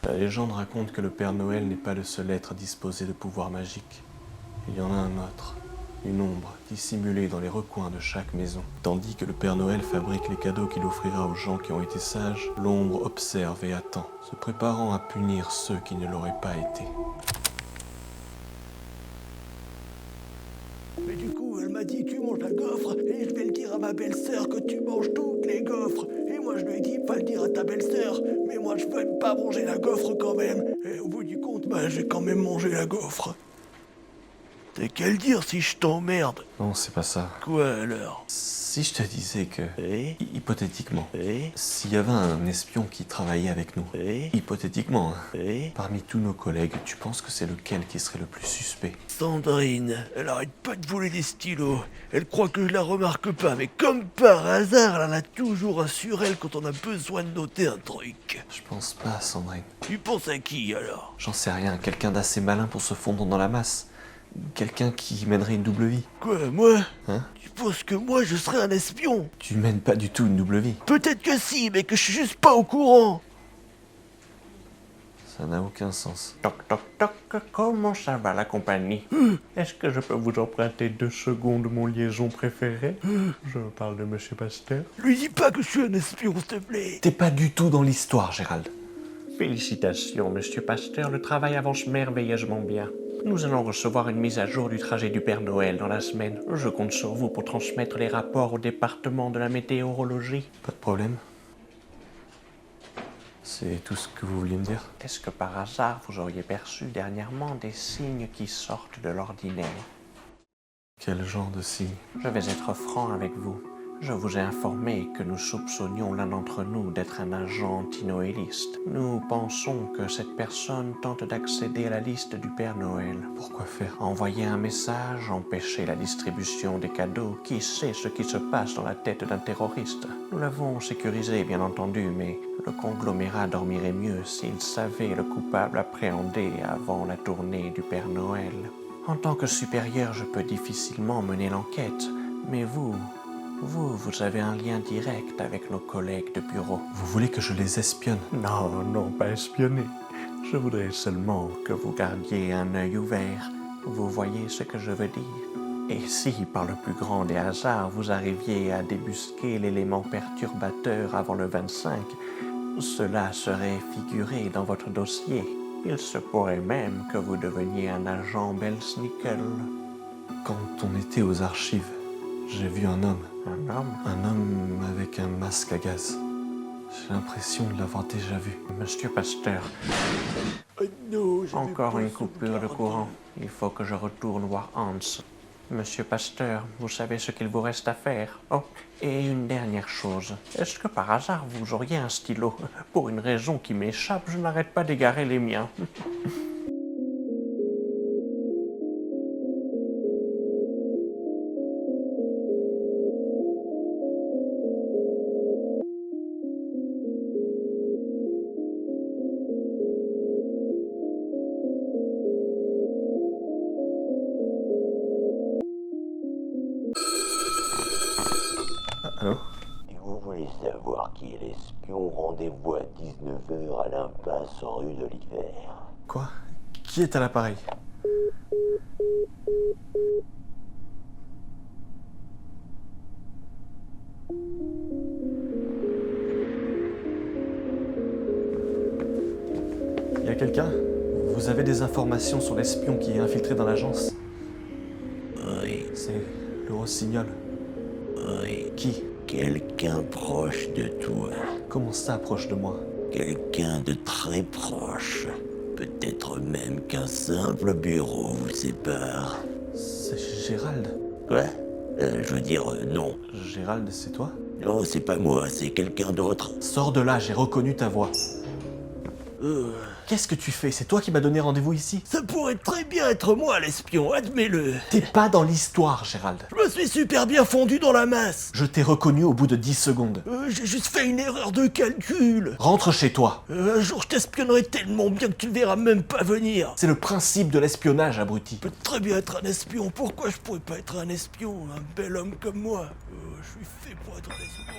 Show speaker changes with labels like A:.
A: La légende raconte que le Père Noël n'est pas le seul être à disposer de pouvoirs magiques. Il y en a un autre, une ombre dissimulée dans les recoins de chaque maison. Tandis que le Père Noël fabrique les cadeaux qu'il offrira aux gens qui ont été sages, l'ombre observe et attend, se préparant à punir ceux qui ne l'auraient pas été.
B: Mais du coup, elle m'a dit tu manges un gaufre et je vais le dire à ma belle-sœur que tu manges toutes les gaufres. Et moi je lui ai dit pas le dire à ta belle-sœur, mais moi je veux même pas manger la gaufre quand même. Et au bout du compte, j'ai quand même mangé la gaufre. T'as qu'à le dire si je t'emmerde.
A: Non, c'est pas ça.
B: Quoi alors?
A: Si je te disais que, hypothétiquement,
B: Eh
A: s'il y avait un espion qui travaillait avec nous,
B: Eh
A: hypothétiquement,
B: Eh
A: parmi tous nos collègues, tu penses que c'est lequel qui serait le plus suspect?
B: Sandrine, elle arrête pas de voler des stylos. Elle croit que je la remarque pas, mais comme par hasard, elle en a toujours un sur elle quand on a besoin de noter un truc.
A: Je pense pas, Sandrine.
B: Tu penses à qui alors?
A: J'en sais rien, quelqu'un d'assez malin pour se fondre dans la masse. Quelqu'un qui mènerait une double vie.
B: Quoi, moi?
A: Hein?
B: Tu penses que moi je serais un espion?
A: Tu mènes pas du tout une double vie.
B: Peut-être que si, mais que je suis juste pas au courant.
A: Ça n'a aucun sens.
C: Toc toc toc, comment ça va la compagnie? Est-ce que je peux vous emprunter 2 secondes de mon liaison préféré? Je parle de Monsieur Pasteur.
B: Lui dis pas que je suis un espion, s'il te plaît.
A: T'es pas du tout dans l'histoire, Gérald.
C: Félicitations, Monsieur Pasteur, le travail avance merveilleusement bien. Nous allons recevoir une mise à jour du trajet du Père Noël dans la semaine. Je compte sur vous pour transmettre les rapports au département de la météorologie.
A: Pas de problème. C'est tout ce que vous vouliez me dire?
C: Est-ce que par hasard vous auriez perçu dernièrement des signes qui sortent de l'ordinaire?
A: Quel genre de signe?
C: Je vais être franc avec vous. Je vous ai informé que nous soupçonnions l'un d'entre nous d'être un agent antinoéliste. Nous pensons que cette personne tente d'accéder à la liste du Père Noël.
A: Pourquoi faire?
C: Envoyer un message, empêcher la distribution des cadeaux, qui sait ce qui se passe dans la tête d'un terroriste? Nous l'avons sécurisé, bien entendu, mais le conglomérat dormirait mieux s'il savait le coupable appréhendé avant la tournée du Père Noël. En tant que supérieur, je peux difficilement mener l'enquête, mais vous avez un lien direct avec nos collègues de bureau.
A: Vous voulez que je les espionne?
C: Non, non, pas espionner. Je voudrais seulement que vous gardiez un œil ouvert. Vous voyez ce que je veux dire? Et si, par le plus grand des hasards, vous arriviez à débusquer l'élément perturbateur avant le 25, cela serait figuré dans votre dossier. Il se pourrait même que vous deveniez un agent Belsnickel.
A: Quand on était aux archives, j'ai vu un homme.
C: Un homme?
A: Un homme avec un masque à gaz. J'ai l'impression de l'avoir déjà vu.
C: Monsieur Pasteur,
B: Oh non, j'avais
C: encore
B: pas
C: une coupure de
B: sauvegardé.
C: courant. Il faut que je retourne voir Hans. Monsieur Pasteur, vous savez ce qu'il vous reste à faire. Oh, et une dernière chose. Est-ce que par hasard vous auriez un stylo? Pour une raison qui m'échappe, je n'arrête pas d'égarer les miens.
A: Allô?
D: Si vous voulez savoir qui est l'espion, rendez-vous à 19h à l'impasse rue de l'Hiver.
A: Quoi? Qui est à l'appareil? Y a quelqu'un? Vous avez des informations sur l'espion qui est infiltré dans l'agence?
D: Oui,
A: C'est le Rossignol.
D: oui,
A: Qui?
D: quelqu'un proche de toi.
A: Comment ça, proche de moi?
D: Quelqu'un de très proche. Peut-être même qu'un simple bureau vous sépare.
A: C'est Gérald.
D: Quoi? Je veux dire, non.
A: Gérald, c'est toi?
D: Non, c'est pas moi, c'est quelqu'un d'autre.
A: Sors de là, j'ai reconnu ta voix. Qu'est-ce que tu fais? C'est toi qui m'as donné rendez-vous ici?
B: Ça pourrait très bien être moi l'espion, admets-le.
A: T'es pas dans l'histoire, Gérald.
B: Je me suis super bien fondu dans la masse.
A: Je t'ai reconnu au bout de 10 secondes.
B: J'ai juste fait une erreur de calcul.
A: Rentre chez toi.
B: Un jour je t'espionnerai tellement bien que tu ne verras même pas venir.
A: C'est le principe de l'espionnage, abruti.
B: Je peux très bien être un espion, pourquoi je pourrais pas être un espion? Un bel homme comme moi. Je suis fait pour être un espion.